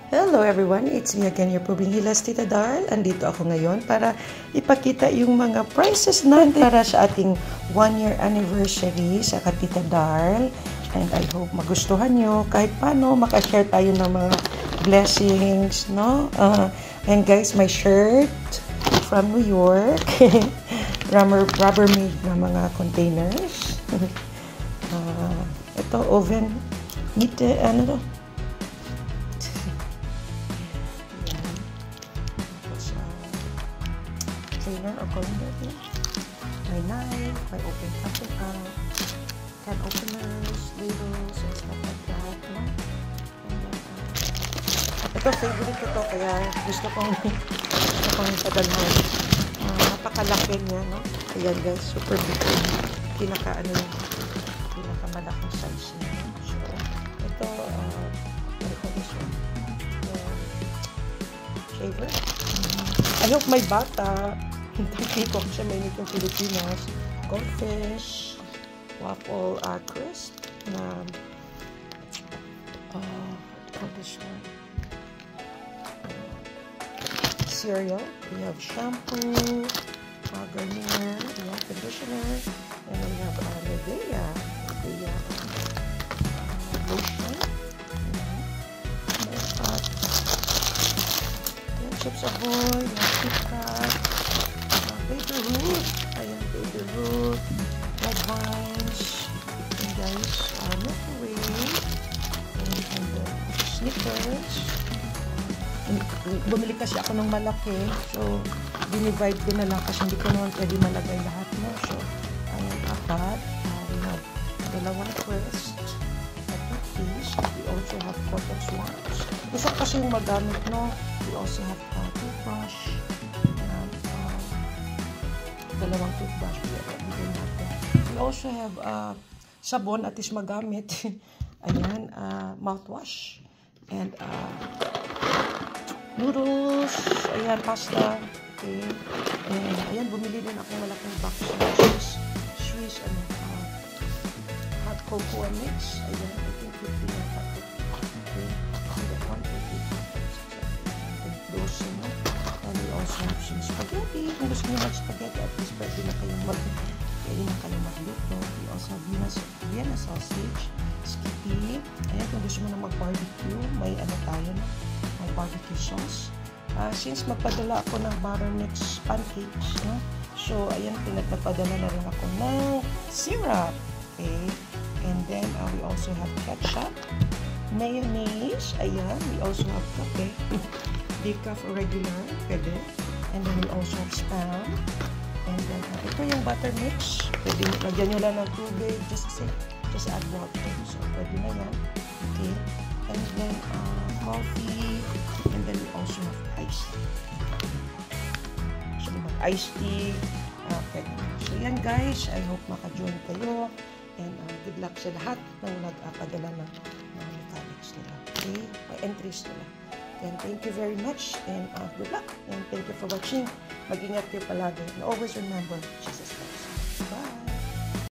Hello everyone, it's me again, your Proving Hilas Tita Darl. Andito ako ngayon para ipakita yung mga prices natin para sa ating 1-year anniversary sa Tita Darl. And I hope magustuhan nyo. Kahit paano, makashare tayo ng mga blessings, no? And guys, my shirt from New York. Rubbermaid na mga containers. Ito, oven. Ano to? Trainer or colander here. My knife, my open can openers, labels, and stuff like that. No? And then, ito, favorite ko to, kaya gusto kong padalhan. Napakalaki niya, no? Ayan guys, super big. Pinakamalaking size niya. So, ito, what do you call this one? Shaver. I hope may bata. Hindi ko siya mainit yung Pilipinas. Goldfish, waffle crisp, na this one. Cereal. We have shampoo, Garnier, we have conditioner, and then we have Nivea lotion. Chips Ahoy, we have KitKat, Baby Ruth, ayan, Baby Ruth, Red Vines, and guys, Milky Way, and Snickers. Bumili kasi ako ng malaki, so dinivide ko na lang kasi hindi ko naman pwede malagay lahat mo. So, ayan, apat. We have dalawang twist, a piece. We also have cotton swabs. Gusto kasi yung magamit, no? We also have toothbrush. Dalawang toothbrush. We also have sabon at is magamit. Ayan, mouthwash. And noodles. Ayan, pasta. Okay. And ayan, bumili din ako malaking box ng Swiss hot cocoa mix. Ayan, I think 50 na ito. Okay. Those, you know. And we also have some spaghetti. Kung gusto nyo mag-spaghetti, at least pwede na kayong magluto. We also have Vienna sausage, Skippy. Ayan, kung gusto mo na mag-barbecue, may tayo na. May barbecue sauce. Since magpadala ako ng butter mix pancakes, no? So, ayan, pinagpadala na rin ako ng syrup. Okay. And then, we also have ketchup, mayonnaise. Ayan, we also have kape. Decaf or regular, pwede. And then we also have spam. And then, ito yung butter mix. Pwede, lagyan nyo lang ng tubig. Just add water. So, pwede na yan. Okay. And then, coffee. And then we also have iced tea. So, iced tea. Okay. So, yan guys. I hope maka-join kayo. And good luck sa lahat ng nagpadala ng mechanics nila. Okay? May entries nila. And thank you very much and good luck and thank you for watching. Mag-ingat kayo palagi and always remember, Jesus.